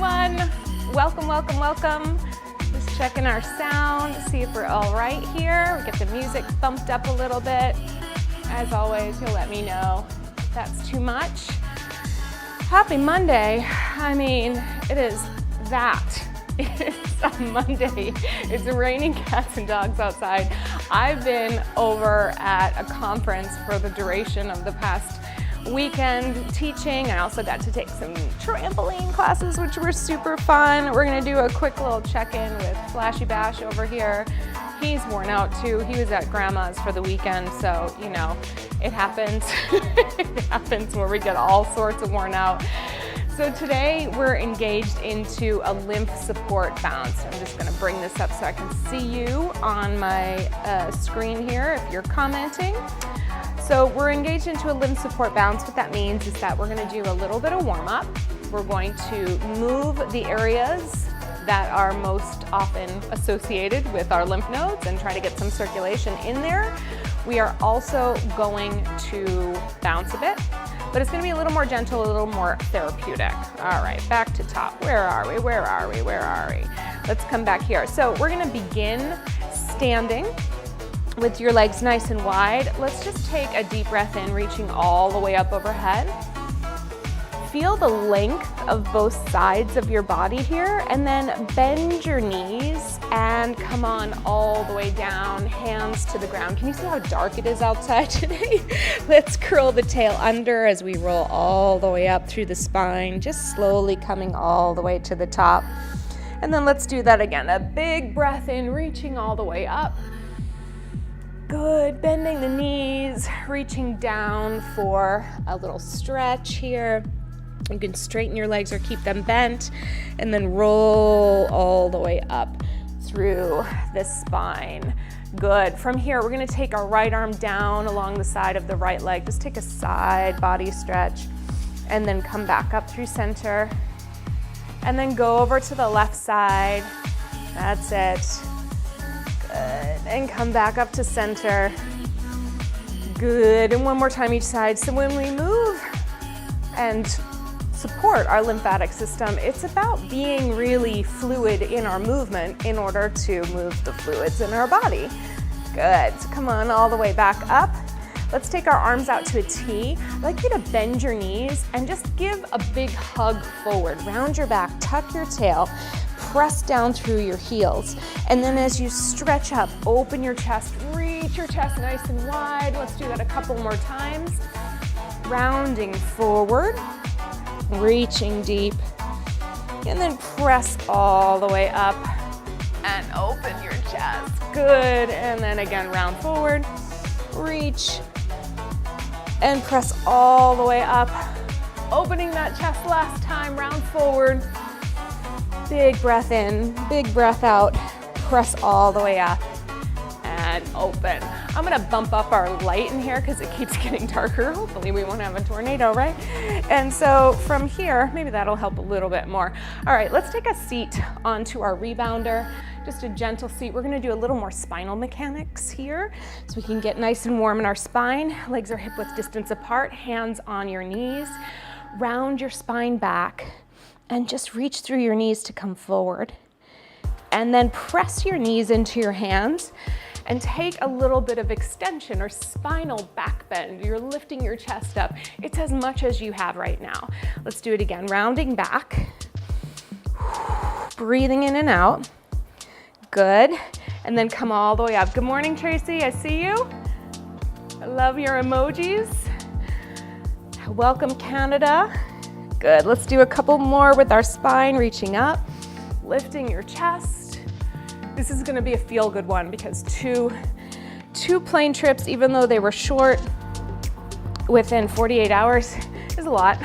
everyone. Welcome, welcome, welcome. Just checking our sound, see if we're all right here. We get the music bumped up a little bit. As always, you'll let me know if that's too much. Happy Monday. I mean, it is that. It's a Monday. It's raining cats and dogs outside. I've been over at a conference for the duration of the past weekend teaching. I also got to take some trampoline classes, which were super fun. We're gonna do a quick little check-in with Flashy Bash over here. He's worn out too. He was at grandma's for the weekend, so you know, it happens. It happens where we get all sorts of worn out. So today we're engaged into a lymph support bounce. I'm just gonna bring this up so I can see you on my screen here if you're commenting. So we're engaged into a lymph support bounce. What that means is that we're gonna do a little bit of warm up. We're going to move the areas that are most often associated with our lymph nodes and try to get some circulation in there. We are also going to bounce a bit, but it's gonna be a little more gentle, a little more therapeutic. All right, back to top. Where are we? Where are we? Where are we? Let's come back here. So we're gonna begin standing with your legs nice and wide. Let's just take a deep breath in, reaching all the way up overhead. Feel the length of both sides of your body here, and then bend your knees and come on all the way down, hands to the ground. Can you see how dark it is outside today? Let's curl the tail under as we roll all the way up through the spine, just slowly coming all the way to the top. And then let's do that again. A big breath in, reaching all the way up. Good, bending the knees, reaching down for a little stretch here. You can straighten your legs or keep them bent, and then roll all the way up through the spine. Good. From here, we're gonna take our right arm down along the side of the right leg. Just take a side body stretch, and then come back up through center. And then go over to the left side. That's it. Good, and come back up to center. Good, and one more time each side. So when we move and support our lymphatic system, it's about being really fluid in our movement in order to move the fluids in our body. Good, so come on all the way back up. Let's take our arms out to a T. I'd like you to bend your knees and just give a big hug forward. Round your back, tuck your tail, press down through your heels. And then as you stretch up, open your chest, reach your chest nice and wide. Let's do that a couple more times. Rounding forward, reaching deep, and then press all the way up and open your chest. Good, and then again, round forward, reach, and press all the way up. Opening that chest last time, round forward. Big breath in, big breath out, press all the way up and open. I'm gonna bump up our light in here because it keeps getting darker. Hopefully we won't have a tornado, right? And so from here, maybe that'll help a little bit more. All right, let's take a seat onto our rebounder, just a gentle seat. We're gonna do a little more spinal mechanics here so we can get nice and warm in our spine. Legs are hip width distance apart, hands on your knees. Round your spine back and just reach through your knees to come forward. And then press your knees into your hands and take a little bit of extension or spinal back bend. You're lifting your chest up. It's as much as you have right now. Let's do it again. Rounding back, breathing in and out. Good. And then come all the way up. Good morning, Tracy. I see you. I love your emojis. Welcome, Canada. Good. Let's do a couple more with our spine reaching up, lifting your chest. This is going to be a feel-good one because two plane trips, even though they were short, within 48 hours is a lot.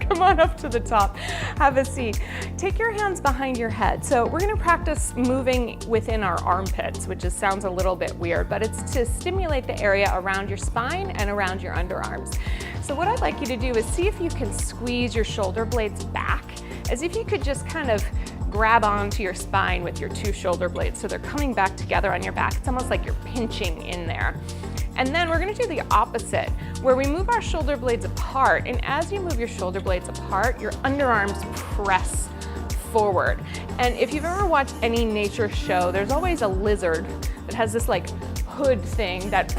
Come on up to the top. Have a seat. Take your hands behind your head. So we're going to practice moving within our armpits, which sounds a little bit weird, but it's to stimulate the area around your spine and around your underarms. So what I'd like you to do is see if you can squeeze your shoulder blades back, as if you could just kind of grab onto your spine with your two shoulder blades so they're coming back together on your back. It's almost like you're pinching in there. And then we're gonna do the opposite, where we move our shoulder blades apart, and as you move your shoulder blades apart, your underarms press forward. And if you've ever watched any nature show, there's always a lizard that has this like hood thing that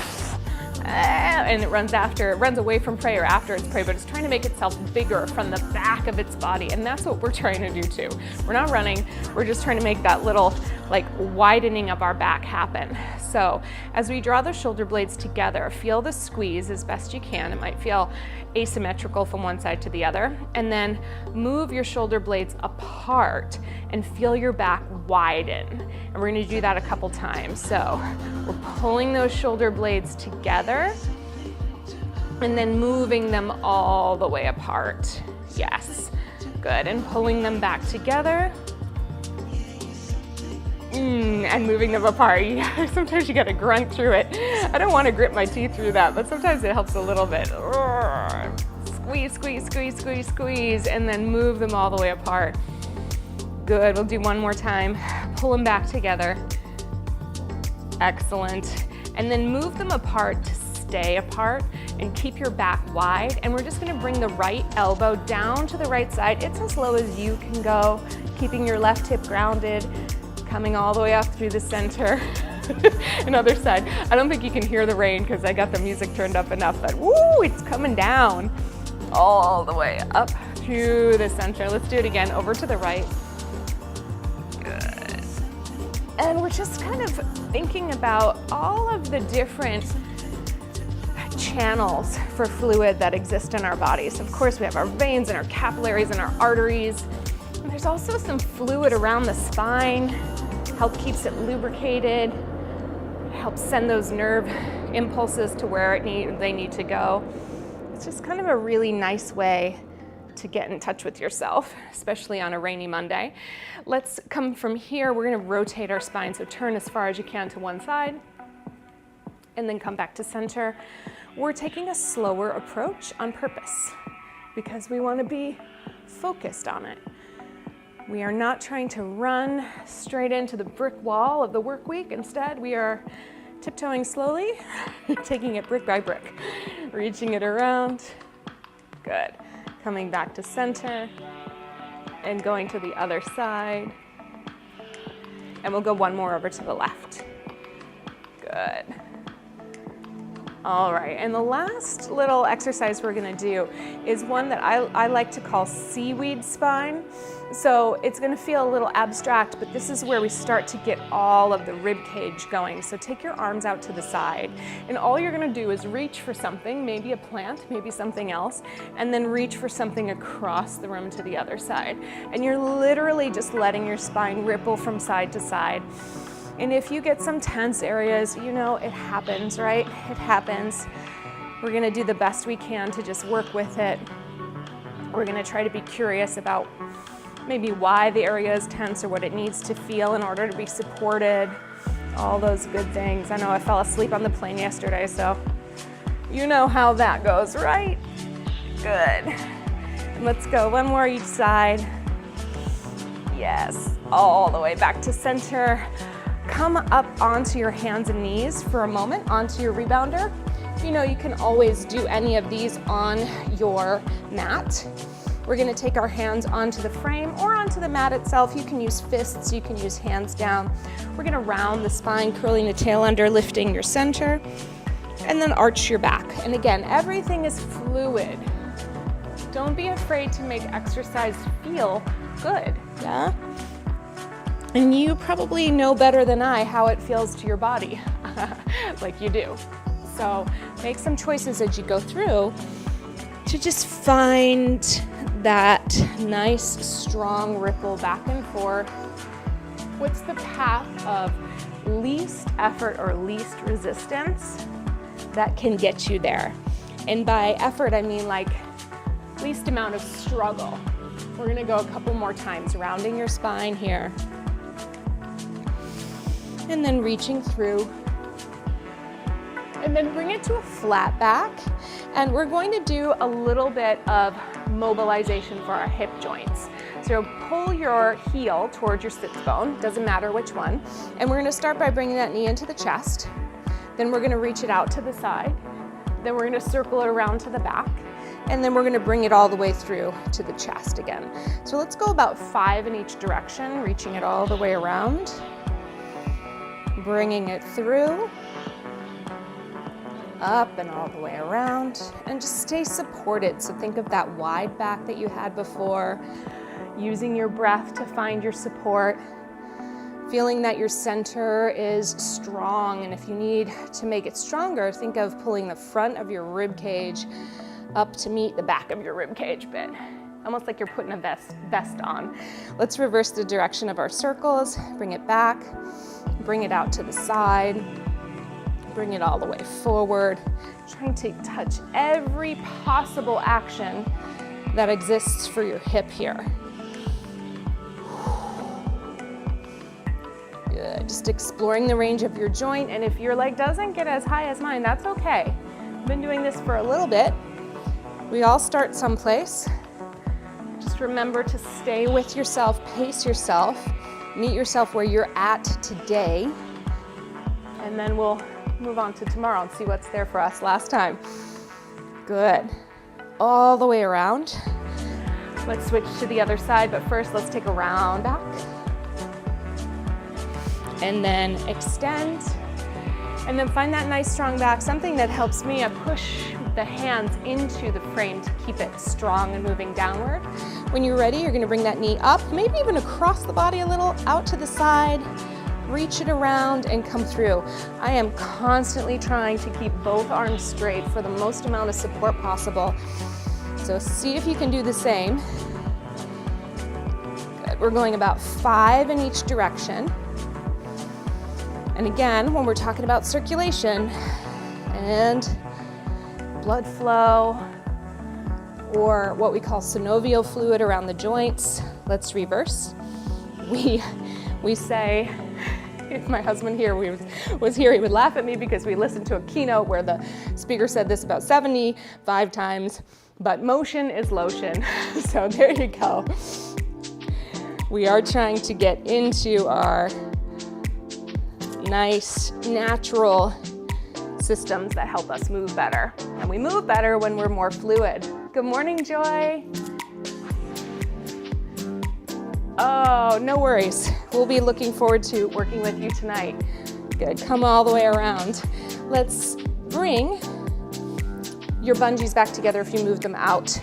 and it runs away from prey or after its prey, but it's trying to make itself bigger from the back of its body. And that's what we're trying to do too. We're not running, we're just trying to make that little like widening of our back happen. So as we draw the shoulder blades together, feel the squeeze as best you can. It might feel asymmetrical from one side to the other. And then move your shoulder blades apart and feel your back widen. And we're gonna do that a couple times. So we're pulling those shoulder blades together and then moving them all the way apart. Yes, good. And pulling them back together. And moving them apart. Yeah, sometimes you gotta grunt through it. I don't wanna grit my teeth through that, but sometimes it helps a little bit. Squeeze, squeeze, squeeze, squeeze, squeeze, and then move them all the way apart. Good, we'll do one more time. Pull them back together. Excellent. And then move them apart to stay apart and keep your back wide. And we're just gonna bring the right elbow down to the right side. It's as low as you can go, keeping your left hip grounded, coming all the way up through the center. And other side. I don't think you can hear the rain because I got the music turned up enough, but woo, it's coming down all the way up through the center. Let's do it again, over to the right. Good. And we're just kind of thinking about all of the different channels for fluid that exist in our bodies. Of course, we have our veins and our capillaries and our arteries. And there's also some fluid around the spine, keeps it lubricated, helps send those nerve impulses to where they need to go. It's just kind of a really nice way to get in touch with yourself, especially on a rainy Monday. Let's come from here. We're gonna rotate our spine, so turn as far as you can to one side and then come back to center. We're taking a slower approach on purpose because we wanna be focused on it. We are not trying to run straight into the brick wall of the work week. Instead, we are tiptoeing slowly, taking it brick by brick, reaching it around. Good. Coming back to center and going to the other side. And we'll go one more over to the left. Good. All right, and the last little exercise we're gonna do is one that I like to call seaweed spine. So it's gonna feel a little abstract, but this is where we start to get all of the rib cage going. So take your arms out to the side, and all you're gonna do is reach for something, maybe a plant, maybe something else, and then reach for something across the room to the other side. And you're literally just letting your spine ripple from side to side. And if you get some tense areas, you know, it happens, right? It happens. We're gonna do the best we can to just work with it. We're gonna try to be curious about maybe why the area is tense or what it needs to feel in order to be supported. All those good things. I know I fell asleep on the plane yesterday, so you know how that goes, right? Good. And let's go one more each side. Yes, all the way back to center. Come up onto your hands and knees for a moment, onto your rebounder. You know, you can always do any of these on your mat. We're gonna take our hands onto the frame or onto the mat itself. You can use fists, you can use hands down. We're gonna round the spine, curling the tail under, lifting your center, and then arch your back. And again, everything is fluid. Don't be afraid to make exercise feel good, yeah? And you probably know better than I how it feels to your body, like you do. So make some choices as you go through to just find that nice, strong ripple back and forth. What's the path of least effort or least resistance that can get you there? And by effort, I mean like least amount of struggle. We're gonna go a couple more times, rounding your spine here. And then reaching through, and then bring it to a flat back. And we're going to do a little bit of mobilization for our hip joints. So pull your heel towards your sits bone, doesn't matter which one. And we're gonna start by bringing that knee into the chest. Then we're gonna reach it out to the side. Then we're gonna circle it around to the back. And then we're gonna bring it all the way through to the chest again. So let's go about 5 in each direction, reaching it all the way around. Bringing it through, up and all the way around, and just stay supported. So think of that wide back that you had before, using your breath to find your support, feeling that your center is strong. And if you need to make it stronger, think of pulling the front of your rib cage up to meet the back of your rib cage bit, almost like you're putting a vest on. Let's reverse the direction of our circles, bring it back, bring it out to the side, bring it all the way forward, trying to touch every possible action that exists for your hip here. Good, just exploring the range of your joint, and if your leg doesn't get as high as mine, that's okay. I've been doing this for a little bit. We all start someplace. Just remember to stay with yourself, pace yourself, meet yourself where you're at today, and then we'll move on to tomorrow and see what's there for us last time. Good. All the way around. Let's switch to the other side, but first let's take a round back. And then extend. And then find that nice strong back. Something that helps me, I push the hands into the frame to keep it strong and moving downward. When you're ready, you're gonna bring that knee up, maybe even across the body a little, out to the side, reach it around and come through. I am constantly trying to keep both arms straight for the most amount of support possible. So see if you can do the same. Good. We're going about 5 in each direction. And again, when we're talking about circulation and blood flow, or what we call synovial fluid around the joints, let's reverse. We say, if my husband here was here, he would laugh at me because we listened to a keynote where the speaker said this about 75 times, but motion is lotion. So there you go. We are trying to get into our nice, natural systems that help us move better. And we move better when we're more fluid. Good morning, Joy. Oh, no worries. We'll be looking forward to working with you tonight. Good, come all the way around. Let's bring your bungees back together if you move them out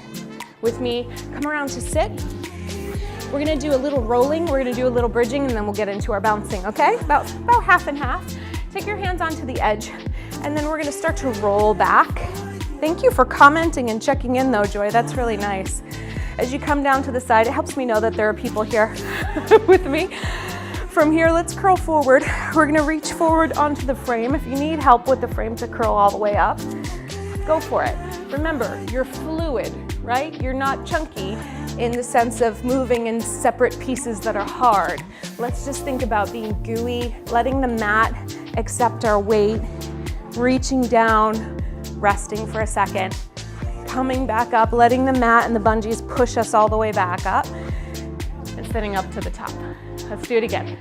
with me. Come around to sit. We're gonna do a little rolling, we're gonna do a little bridging, and then we'll get into our bouncing, okay? About half and half. Take your hands onto the edge, and then we're gonna start to roll back. Thank you for commenting and checking in though, Joy, that's really nice. As you come down to the side, it helps me know that there are people here with me. From here, let's curl forward. We're gonna reach forward onto the frame. If you need help with the frame to curl all the way up, go for it. Remember, you're fluid, right? You're not chunky in the sense of moving in separate pieces that are hard. Let's just think about being gooey, letting the mat accept our weight, reaching down, resting for a second, coming back up, letting the mat and the bungees push us all the way back up, and sitting up to the top. Let's do it again.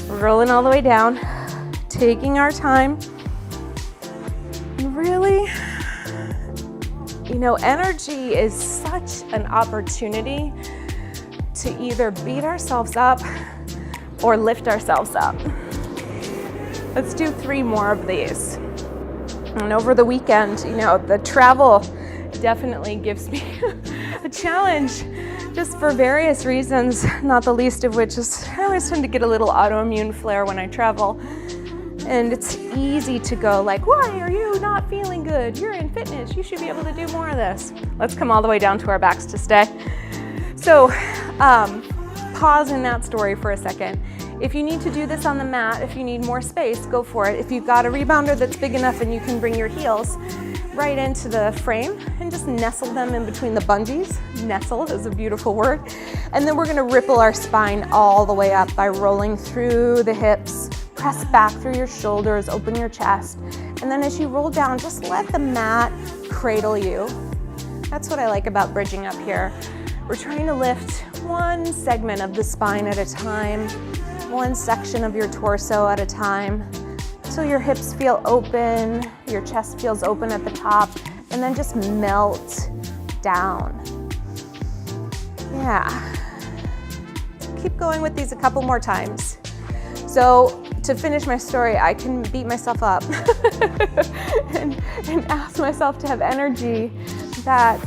Rolling all the way down, taking our time. Really, you know, energy is such an opportunity to either beat ourselves up or lift ourselves up. Let's do 3 more of these. And over the weekend, you know, the travel definitely gives me a challenge just for various reasons, not the least of which is I always tend to get a little autoimmune flare when I travel. And it's easy to go like, why are you not feeling good? You're in fitness, you should be able to do more of this. Let's come all the way down to our backs to stay. So pause in that story for a second. If you need to do this on the mat, if you need more space, go for it. If you've got a rebounder that's big enough and you can bring your heels right into the frame and just nestle them in between the bungees. Nestle is a beautiful word. And then we're gonna ripple our spine all the way up by rolling through the hips, press back through your shoulders, open your chest. And then as you roll down, just let the mat cradle you. That's what I like about bridging up here. We're trying to lift one segment of the spine at a time, one section of your torso at a time, so your hips feel open, your chest feels open at the top, and then just melt down. Yeah. Keep going with these a couple more times. So to finish my story, I can beat myself up and ask myself to have energy that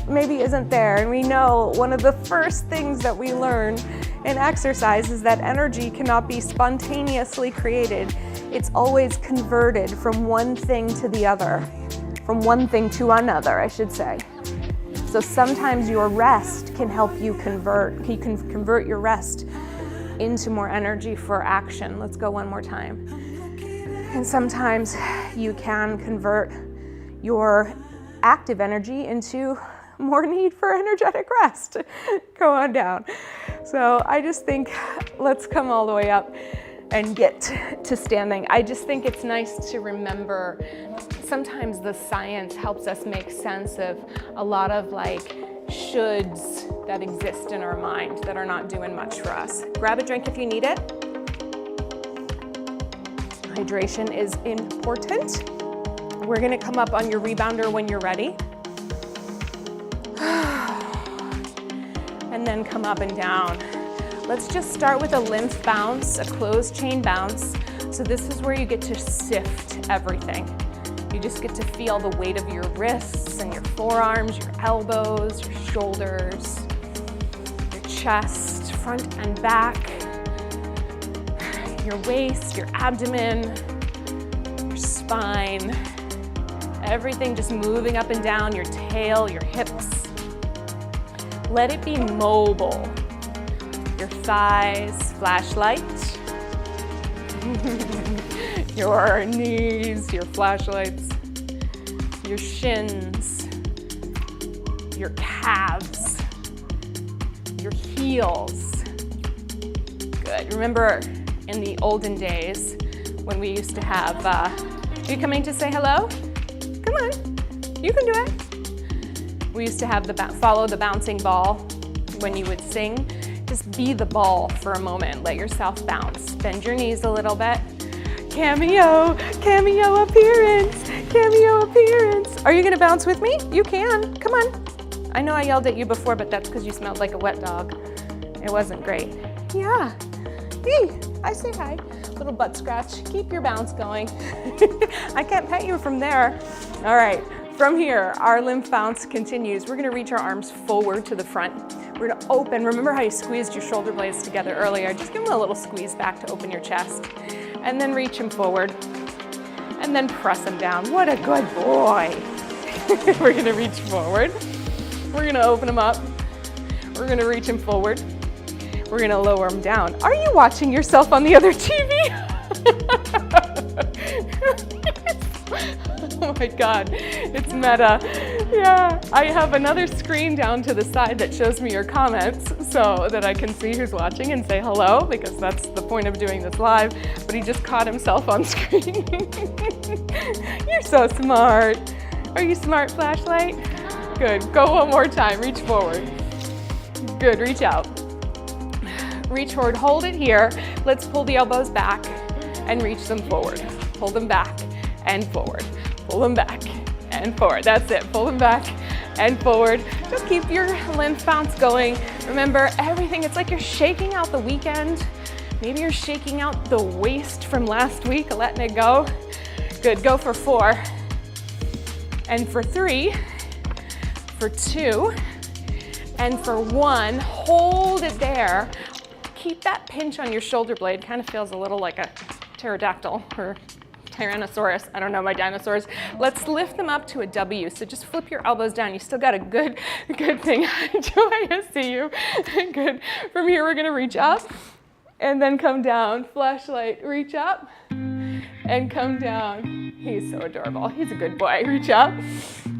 maybe isn't there. And we know one of the first things that we learn in exercise is that energy cannot be spontaneously created. It's always converted from one thing to the other, from one thing to another, I should say. So sometimes your rest can help you convert. You can convert your rest into more energy for action. Let's go one more time. And sometimes you can convert your active energy into more need for energetic rest. Go on down. So I just think let's come all the way up and get to standing. I just think it's nice to remember sometimes the science helps us make sense of a lot of like shoulds that exist in our mind that are not doing much for us. Grab a drink if you need it. Hydration is important. We're gonna come up on your rebounder when you're ready. And then come up and down. Let's just start with a lymph bounce, a closed chain bounce. So this is where you get to sift everything. You just get to feel the weight of your wrists and your forearms, your elbows, your shoulders, your chest, front and back, your waist, your abdomen, your spine, everything just moving up and down, your tail, your hips. Let it be mobile. Your thighs, flashlight. Your knees, your flashlights. Your shins. Your calves. Your heels. Good. Remember in the olden days when we used to have, are you coming to say hello? Come on, you can do it. We used to have follow the bouncing ball when you would sing. Just be the ball for a moment. Let yourself bounce. Bend your knees a little bit. Cameo appearance, cameo appearance. Are you gonna bounce with me? You can, come on. I know I yelled at you before, but that's because you smelled like a wet dog. It wasn't great. Yeah, hey, I say hi. Little butt scratch, keep your bounce going. I can't pet you from there. All right. From here, our lymph bounce continues. We're gonna reach our arms forward to the front. We're gonna open. Remember how you squeezed your shoulder blades together earlier? Just give them a little squeeze back to open your chest. And then reach them forward. And then press them down. What a good boy. We're gonna reach forward. We're gonna open them up. We're gonna reach them forward. We're gonna lower them down. Are you watching yourself on the other TV? Oh my God, it's meta. Yeah, I have another screen down to the side that shows me your comments so that I can see who's watching and say hello, because that's the point of doing this live, but he just caught himself on screen. You're so smart. Are you smart, flashlight? Good, go one more time, reach forward. Good, reach out. Reach forward, hold it here. Let's pull the elbows back and reach them forward. Pull them back and forward. Pull them back and forward. That's it. Pull them back and forward. Just keep your lymph bounce going. Remember, everything, it's like you're shaking out the weekend. Maybe you're shaking out the waste from last week, letting it go. Good. Go for 4 and for 3, for 2, and for 1. Hold it there. Keep that pinch on your shoulder blade. Kind of feels a little like a pterodactyl or Tyrannosaurus. I don't know my dinosaurs. Let's lift them up to a W. So just flip your elbows down. You still got a good thing. Joy, I see you. Good. From here, we're gonna reach up and then come down. Flashlight, reach up and come down. He's so adorable. He's a good boy. Reach up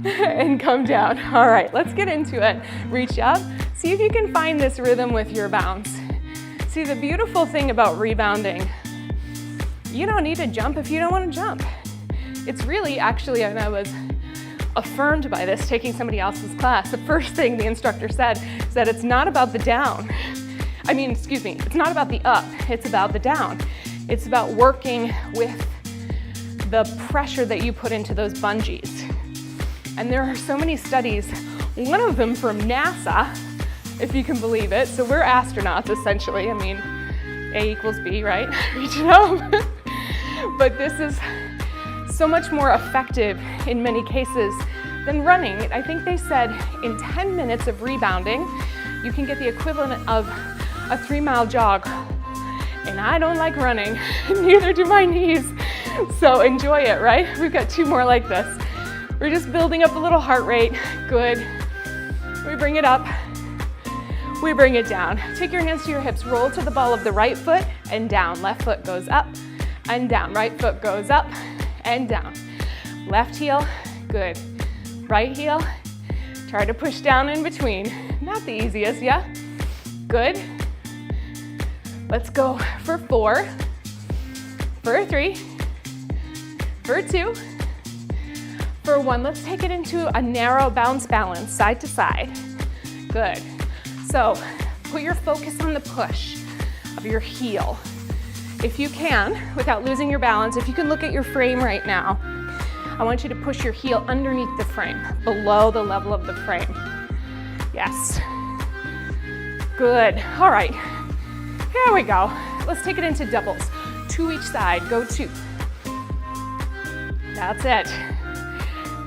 and come down. All right, let's get into it. Reach up. See if you can find this rhythm with your bounce. See, the beautiful thing about rebounding, you don't need to jump if you don't want to jump. It's really, actually, and I was affirmed by this taking somebody else's class, the first thing the instructor said is that it's not about the down. It's not about the up, it's about the down. It's about working with the pressure that you put into those bungees. And there are so many studies one of them from NASA, if you can believe it. So we're astronauts, essentially. I mean, A equals B, right? Reaching up. But this is so much more effective in many cases than running. I think they said in 10 minutes of rebounding, you can get the equivalent of a 3-mile jog. And I don't like running, neither do my knees. So enjoy it, right? We've got 2 more like this. We're just building up a little heart rate. Good. We bring it up. We bring it down. Take your hands to your hips, roll to the ball of the right foot and down. Left foot goes up and down. Right foot goes up and down. Left heel, good. Right heel, try to push down in between. Not the easiest, yeah? Good. Let's go for 4, for 3, for 2, for 1. Let's take it into a narrow bounce balance, side to side. Good. So put your focus on the push of your heel. If you can, without losing your balance, if you can look at your frame right now, I want you to push your heel underneath the frame, below the level of the frame. Yes. Good. All right. Here we go. Let's take it into doubles. 2 each side. Go 2. That's it.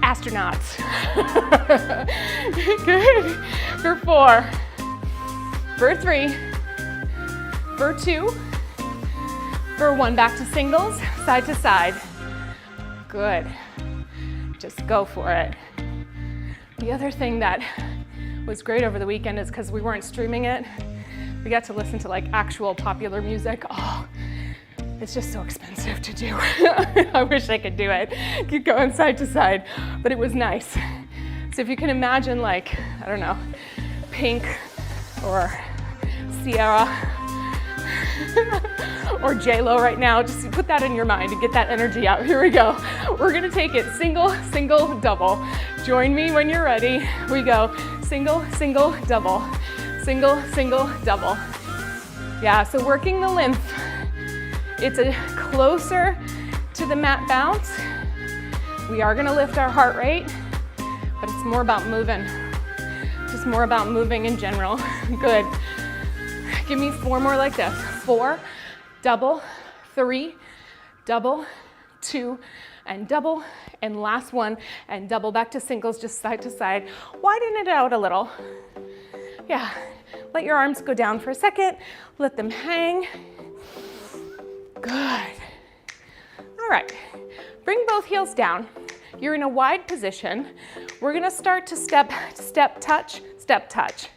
Astronauts. Good. For 4. For 3. For 2. For 1. Back to singles. Side to side. Good. Just go for it. The other thing that was great over the weekend is because we weren't streaming it, we got to listen to like actual popular music. Oh, it's just so expensive to do. I wish I could do it. Keep going side to side, but it was nice. So if you can imagine like, I don't know, Pink or Sierra or J-Lo right now, just put that in your mind and get that energy out. Here we go. We're gonna take it single, single, double. Join me when you're ready. We go single, single, double. Single, single, double. Yeah, so working the lymph. It's a closer to the mat bounce. We are gonna lift our heart rate, but it's more about moving. Just more about moving in general. Good. Give me 4 more like this. 4, double, 3, double, 2, and double, and last one, and double. Back to singles, just side to side. Widen it out a little. Yeah, let your arms go down for a second. Let them hang. Good. All right, bring both heels down. You're in a wide position. We're gonna start to step, touch, step, touch.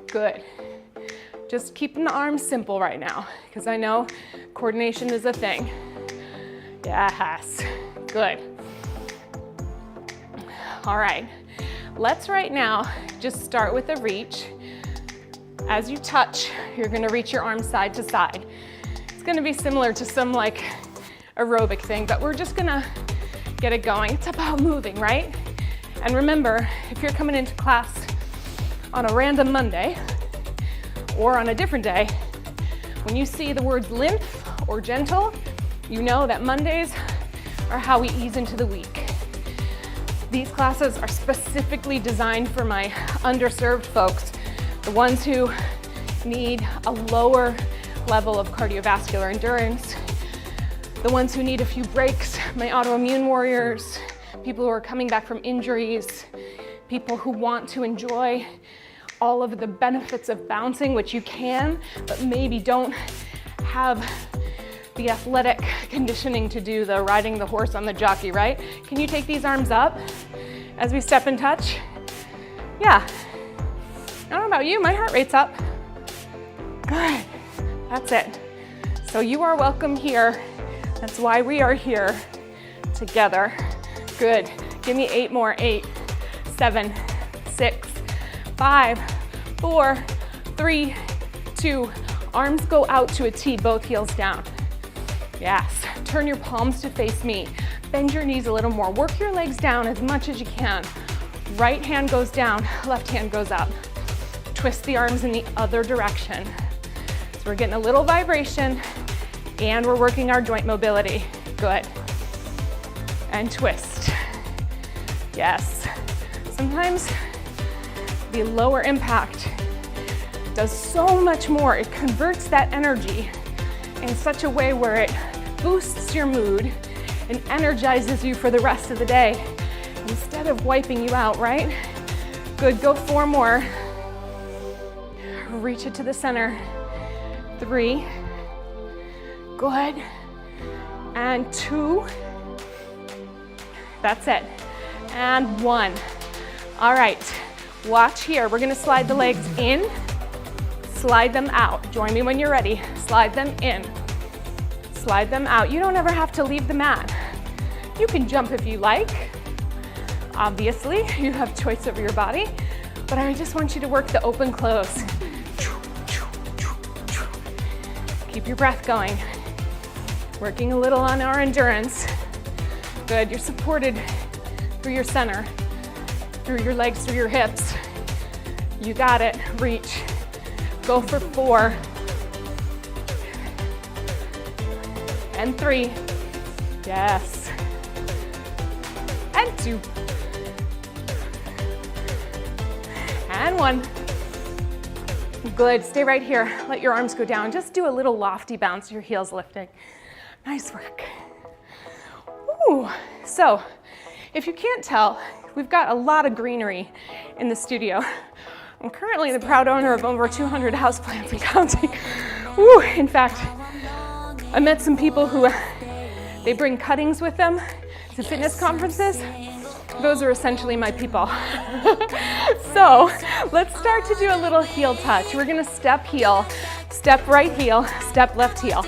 Good. Just keeping the arms simple right now, because I know coordination is a thing. Yes, good. All right, let's right now just start with a reach. As you touch, you're gonna reach your arms side to side. It's gonna be similar to some like aerobic thing, but we're just gonna get it going. It's about moving, right? And remember, if you're coming into class on a random Monday or on a different day, when you see the words lymph or gentle, you know that Mondays are how we ease into the week. These classes are specifically designed for my underserved folks, the ones who need a lower level of cardiovascular endurance, the ones who need a few breaks, my autoimmune warriors, people who are coming back from injuries, people who want to enjoy all of the benefits of bouncing, which you can, but maybe don't have the athletic conditioning to do the riding the horse on the jockey, right? Can you take these arms up as we step and touch? Yeah. I don't know about you, my heart rate's up. Good. That's it. So you are welcome here. That's why we are here together. Good. Give me 8 more. 8, 7, 6, 5, 4, 3, 2. Arms go out to a T, both heels down. Yes. Turn your palms to face me. Bend your knees a little more. Work your legs down as much as you can. Right hand goes down, left hand goes up. Twist the arms in the other direction. So we're getting a little vibration and we're working our joint mobility. Good. And twist. Yes. Sometimes The lower impact does so much more. It converts that energy in such a way where it boosts your mood and energizes you for the rest of the day instead of wiping you out, right? Good, go 4 more. Reach it to the center. 3. Good. And 2. That's it. And 1. All right, watch here. We're gonna slide the legs in, slide them out. Join me when you're ready. Slide them in, slide them out. You don't ever have to leave the mat. You can jump if you like. Obviously, you have choice over your body, but I just want you to work the open close. Keep your breath going. Working a little on our endurance. Good, you're supported through your center, through your legs, through your hips. You got it, reach. Go for 4. And 3. Yes. And 2. And 1. Good, stay right here. Let your arms go down. Just do a little lofty bounce, your heels lifting. Nice work. Ooh. So, if you can't tell, we've got a lot of greenery in the studio. I'm currently the proud owner of over 200 houseplants and counting. Ooh. In fact, I met some people who, they bring cuttings with them to fitness conferences. Those are essentially my people. So let's start to do a little heel touch. We're gonna step heel, step right heel, step left heel.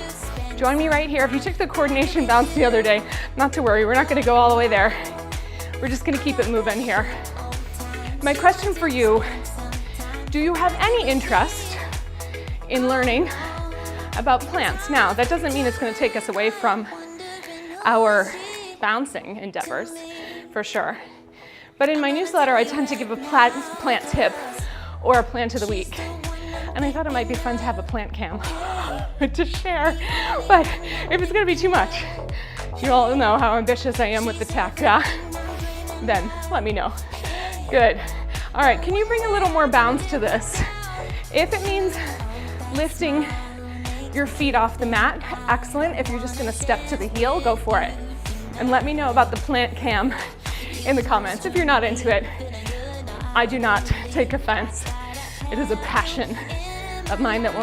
Join me right here. If you took the coordination bounce the other day, not to worry, we're not gonna go all the way there. We're just gonna keep it moving here. My question for you, do you have any interest in learning about plants? Now, that doesn't mean it's gonna take us away from our bouncing endeavors, for sure. But in my newsletter, I tend to give a plant tip or a plant of the week. And I thought it might be fun to have a plant cam to share. But if it's gonna be too much, you all know how ambitious I am with the tech, yeah? Then let me know. Good. All right, can you bring a little more bounce to this? If it means lifting your feet off the mat, excellent. If you're just gonna step to the heel, go for it. And let me know about the plant cam in the comments. If you're not into it, I do not take offense. It is a passion of mine that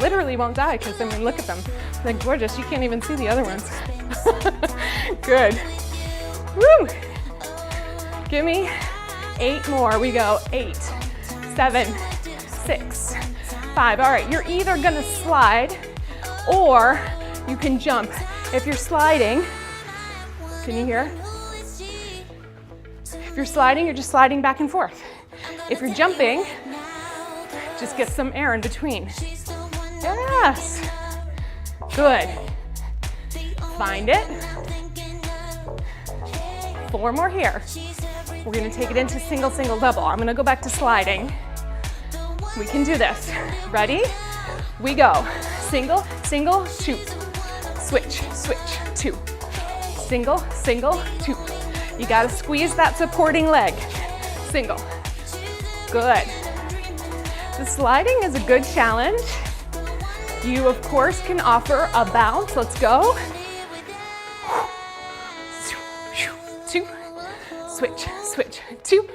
literally won't die, because I mean, look at them. They're gorgeous. You can't even see the other ones. Good. Woo! Give me 8 more. We go 8, 7, 6, 5. All right, you're either gonna slide or you can jump. If you're sliding, can you hear? If you're sliding, you're just sliding back and forth. If you're jumping, just get some air in between. Yes. Good. Find it. 4 more here. We're gonna take it into single, single, double. I'm gonna go back to sliding. We can do this. Ready? We go. Single, single, 2. Switch, switch, 2. Single, single, 2. You gotta squeeze that supporting leg. Single. Good. The sliding is a good challenge. You, of course, can offer a bounce. Let's go. 2. Switch, switch, 2.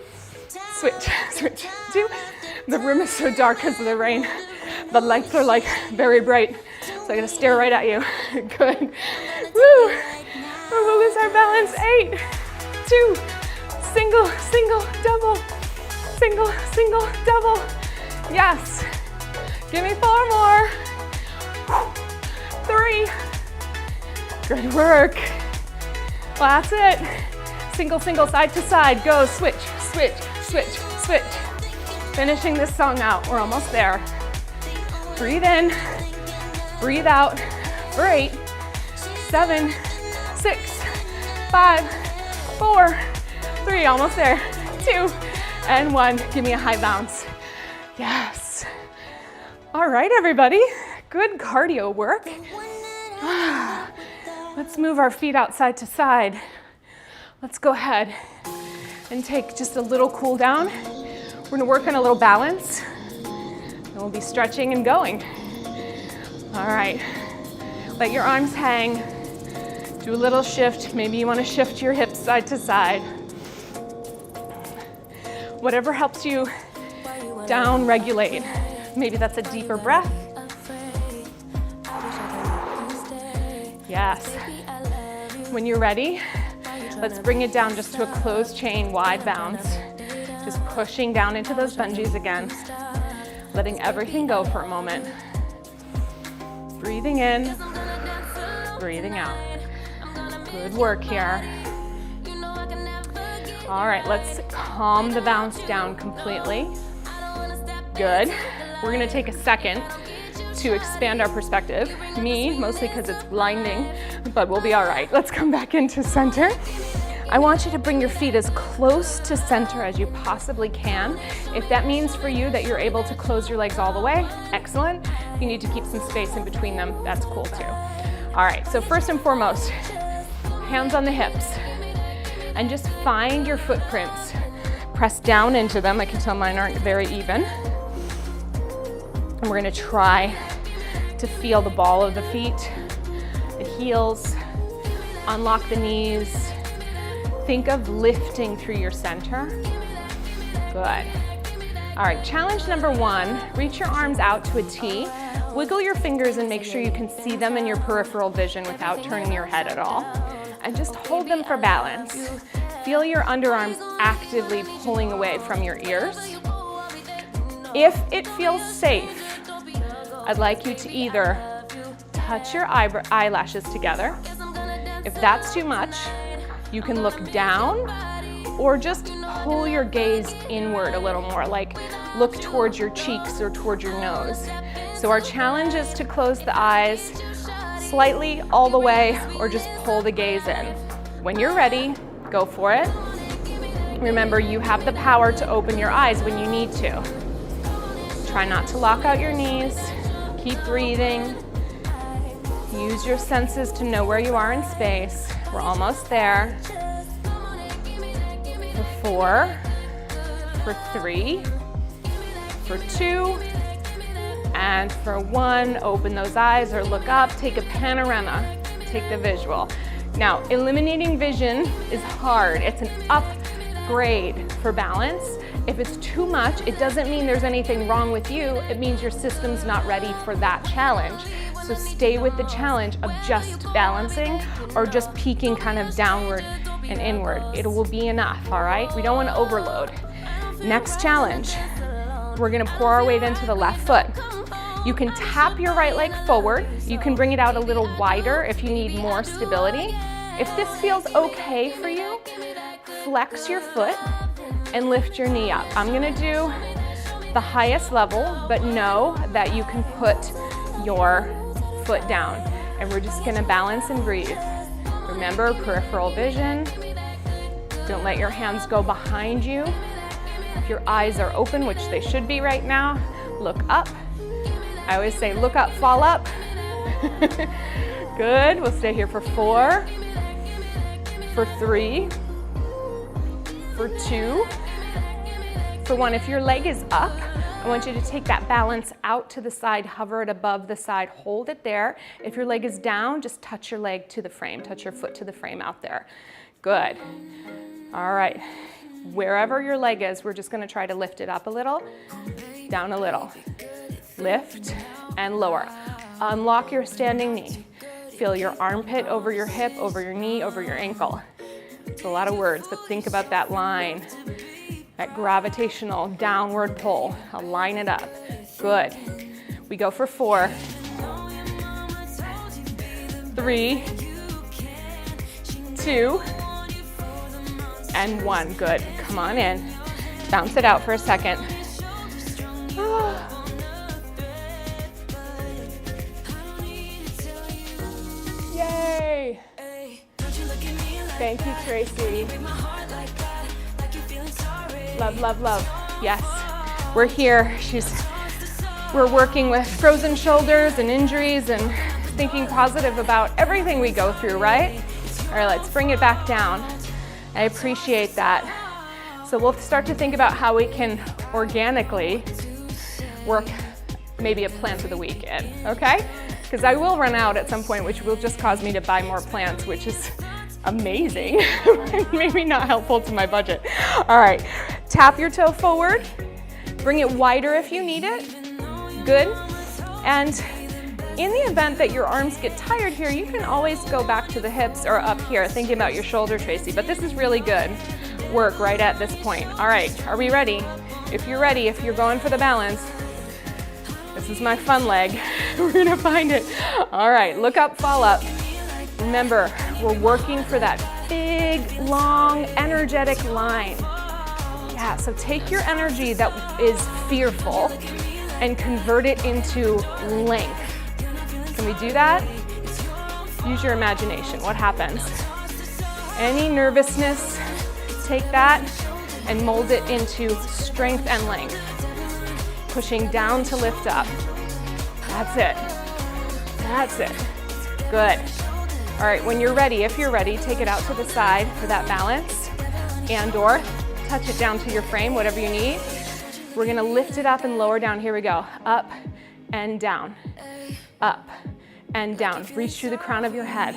Switch, switch, 2. The room is so dark because of the rain. The lights are like very bright, so I gotta stare right at you. Good. Woo! We'll lose our balance. 8, 2, single, single, double, single, single, double. Yes. Give me 4 more. 3. Good work. That's it. Single, single, side to side. Go. Switch, switch, switch, switch. Finishing this song out. We're almost there. Breathe in. Breathe out. For 8, 7, 6, 5, 4, 3. Almost there. 2 and 1. Give me a high bounce. Yes. All right, everybody. Good cardio work. Let's move our feet out side to side. Let's go ahead and take just a little cool down. We're gonna work on a little balance, and we'll be stretching and going. All right, let your arms hang. Do a little shift. Maybe you wanna shift your hips side to side. Whatever helps you down regulate. Maybe that's a deeper breath. Yes. When you're ready, let's bring it down just to a closed chain, wide bounce. Just pushing down into those bungees again. Letting everything go for a moment. Breathing in, breathing out. Good work here. All right, let's calm the bounce down completely. Good. We're gonna take a second to expand our perspective. Me, mostly because it's blinding, but we'll be all right. Let's come back into center. I want you to bring your feet as close to center as you possibly can. If that means for you that you're able to close your legs all the way, excellent. If you need to keep some space in between them, that's cool too. All right, so first and foremost, hands on the hips, and just find your footprints. Press down into them. I can tell mine aren't very even. And we're gonna try to feel the ball of the feet, the heels, unlock the knees. Think of lifting through your center. Good. All right, challenge number one, reach your arms out to a T. Wiggle your fingers and make sure you can see them in your peripheral vision without turning your head at all. And just hold them for balance. Feel your underarms actively pulling away from your ears. If it feels safe, I'd like you to either touch your eyelashes together. If that's too much, you can look down or just pull your gaze inward a little more, like look towards your cheeks or towards your nose. So our challenge is to close the eyes slightly all the way or just pull the gaze in. When you're ready, go for it. Remember, you have the power to open your eyes when you need to. Try not to lock out your knees. Keep breathing. Use your senses to know where you are in space. We're almost there. For 4, for 3, for 2, and for 1. Open those eyes or look up. Take a panorama. Take the visual. Now, eliminating vision is hard. It's an upgrade for balance. If it's too much, it doesn't mean there's anything wrong with you. It means your system's not ready for that challenge. So stay with the challenge of just balancing or just peeking kind of downward and inward. It will be enough, all right? We don't want to overload. Next challenge, we're gonna pour our weight into the left foot. You can tap your right leg forward. You can bring it out a little wider if you need more stability. If this feels okay for you, flex your foot and lift your knee up. I'm gonna do the highest level, but know that you can put your foot down. And we're just gonna balance and breathe. Remember, peripheral vision. Don't let your hands go behind you. If your eyes are open, which they should be right now, look up. I always say, look up, fall up. Good, we'll stay here for 4, for 3, for 2, for 1. If your leg is up, I want you to take that balance out to the side, hover it above the side, hold it there. If your leg is down, just touch your leg to the frame, touch your foot to the frame out there. Good. All right, wherever your leg is, we're just gonna try to lift it up a little, down a little. Lift and lower. Unlock your standing knee. Feel your armpit over your hip, over your knee, over your ankle. It's a lot of words, but think about that line, that gravitational downward pull. I'll line it up. Good. We go for 4, 3, 2, and 1. Good. Come on in. Bounce it out for a second. Yay! Thank you, Tracy. Love, love, love. Yes, we're here. We're working with frozen shoulders and injuries and thinking positive about everything we go through, right? All right, let's bring it back down. I appreciate that. So we'll start to think about how we can organically work maybe a plant of the week in, okay? Because I will run out at some point, which will just cause me to buy more plants, which is amazing, maybe not helpful to my budget. All right, tap your toe forward, bring it wider if you need it, good. And in the event that your arms get tired here, you can always go back to the hips or up here, thinking about your shoulder, Tracy, but this is really good work right at this point. All right, are we ready? If you're ready, if you're going for the balance, this is my fun leg. We're gonna find it. All right, look up, fall up. Remember, we're working for that big, long, energetic line. Yeah, so take your energy that is fearful and convert it into length. Can we do that? Use your imagination. What happens? Any nervousness, take that and mold it into strength and length. Pushing down to lift up. That's it. That's it. Good. All right, when you're ready, if you're ready, take it out to the side for that balance and/or touch it down to your frame, whatever you need. We're gonna lift it up and lower down. Here we go. Up and down. Up and down. Reach through the crown of your head.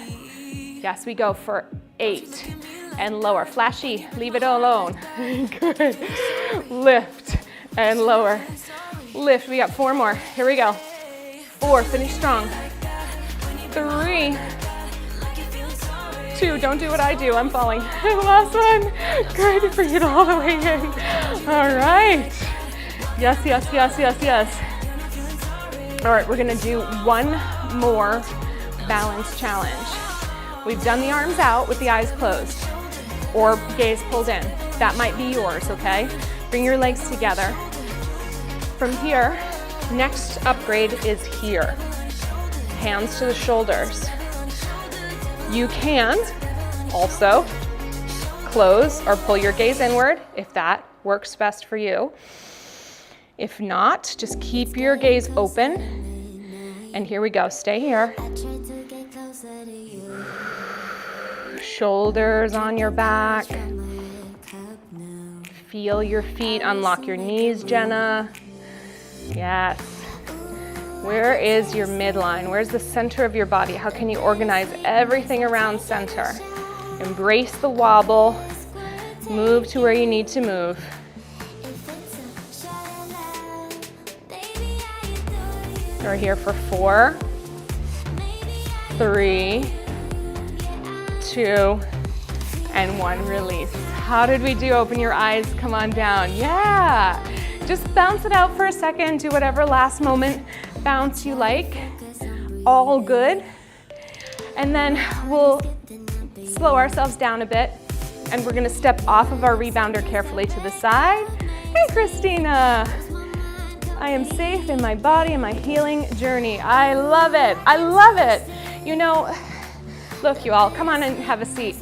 Yes, we go for 8 and lower. Flashy, leave it alone. Good. Lift and lower. Lift, we got 4 more. Here we go. 4, finish strong. 3, 2, don't do what I do, I'm falling. Last one. Good, bring it all the way in. All right. Yes, yes, yes, yes, yes. All right, we're gonna do one more balance challenge. We've done the arms out with the eyes closed or gaze pulled in. That might be yours, okay? Bring your legs together. From here, next upgrade is here. Hands to the shoulders. You can also close or pull your gaze inward if that works best for you. If not, just keep your gaze open. And here we go, stay here. Shoulders on your back. Feel your feet, unlock your knees, Jenna. Yes. Where is your midline? Where's the center of your body? How can you organize everything around center? Embrace the wobble. Move to where you need to move. We're here for 4, 3, 2, and 1. Release. How did we do? Open your eyes, come on down. Yeah. Just bounce it out for a second. Do whatever last moment bounce you like. All good. And then we'll slow ourselves down a bit and we're gonna step off of our rebounder carefully to the side. Hey, Christina. I am safe in my body and my healing journey. I love it. I love it. You know, look, you all, come on and have a seat.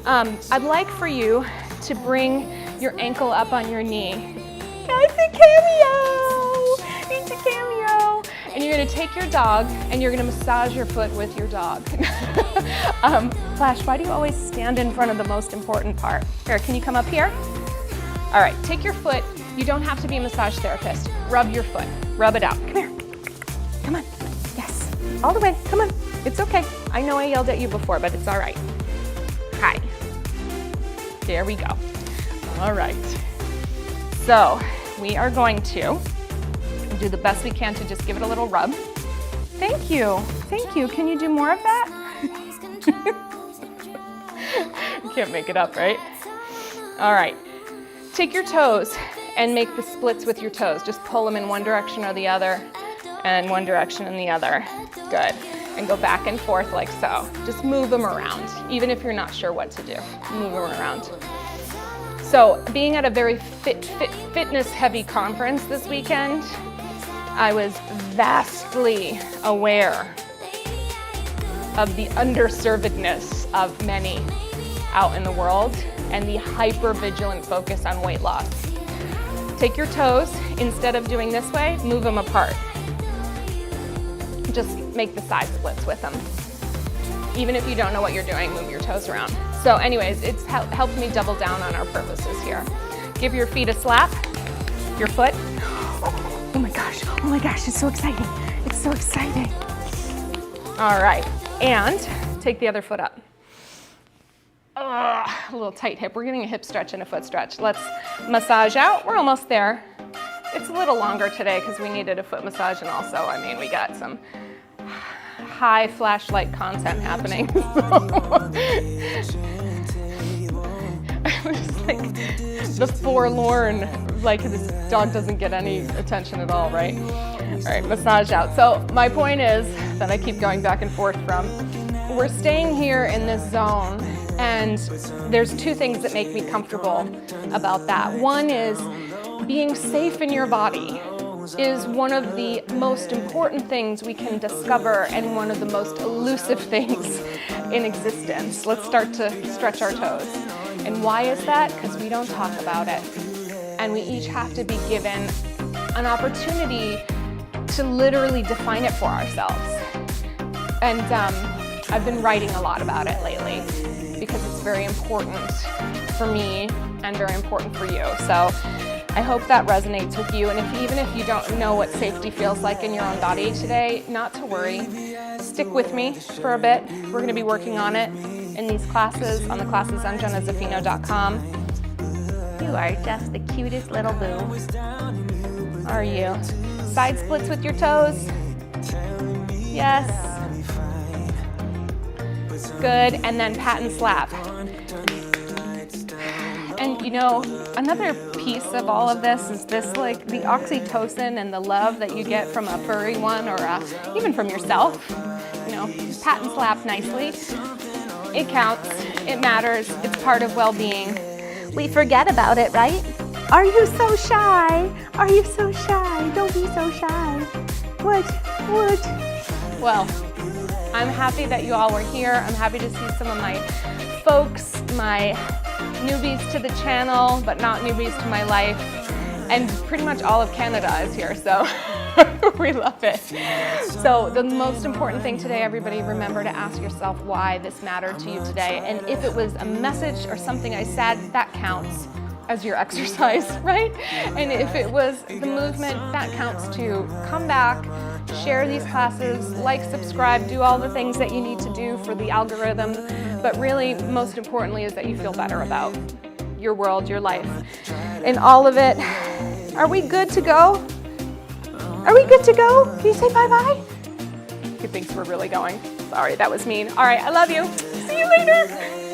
I'd like for you to bring your ankle up on your knee. It's a cameo! It's a cameo! And you're gonna take your dog and you're gonna massage your foot with your dog. Flash, why do you always stand in front of the most important part? Here, can you come up here? All right, take your foot. You don't have to be a massage therapist. Rub your foot, rub it out. Come here, come on. Yes, all the way, come on. It's okay. I know I yelled at you before, but it's all right. Hi. There we go. All right. So we are going to do the best we can to just give it a little rub. Thank you. Thank you. Can you do more of that? You can't make it up, right? All right. Take your toes and make the splits with your toes. Just pull them in one direction or the other and one direction and the other. Good. And go back and forth like so. Just move them around, even if you're not sure what to do. Move them around. So being at a very fitness-heavy conference this weekend, I was vastly aware of the underservedness of many out in the world and the hyper-vigilant focus on weight loss. Take your toes, instead of doing this way, move them apart. Just make the side splits with them. Even if you don't know what you're doing, move your toes around. So anyways, it's helped me double down on our purposes here. Give your feet a slap. your foot. Oh my gosh, it's so exciting. It's so exciting. All right, and take the other foot up. A little tight hip. We're getting a hip stretch and a foot stretch. Let's massage out. We're almost there. It's a little longer today because we needed a foot massage, and also, I mean, we got some high flashlight content happening. It's like the forlorn, like this dog doesn't get any attention at all, right? All right, massage out. So my point is that I keep going back and forth from, we're staying here in this zone, and there's two things that make me comfortable about that. One is being safe in your body is one of the most important things we can discover and one of the most elusive things in existence. Let's start to stretch our toes. And why is that? Because we don't talk about it. And we each have to be given an opportunity to literally define it for ourselves. And I've been writing a lot about it lately because it's very important for me and very important for you. So I hope that resonates with you. And even if you don't know what safety feels like in your own body today, not to worry. Stick with me for a bit. We're going to be working on it in these classes, on the classes on Jenna-Zaffino.com. You are just the cutest little boo. Are you? Side splits with your toes. Yes. Good. And then pat and slap. And you know, another piece of all of this is this, like the oxytocin and the love that you get from a furry one, or even from yourself. You know, pat and slap nicely. It counts, it matters, it's part of well-being. We forget about it, right? Are you so shy? Are you so shy? Don't be so shy. What? Well, I'm happy that you all were here. I'm happy to see some of my folks, my newbies to the channel, but not newbies to my life. And pretty much all of Canada is here, so we love it. So the most important thing today, everybody, remember to ask yourself why this mattered to you today. And if it was a message or something I said, that counts as your exercise, right? And if it was the movement, that counts too. Come back, share these classes, like, subscribe, do all the things that you need to do for the algorithm. But really, most importantly, is that you feel better about your world, your life, and all of it. Are we good to go? Are we good to go? Can you say bye-bye? He thinks we're really going. Sorry, that was mean. All right, I love you. See you later.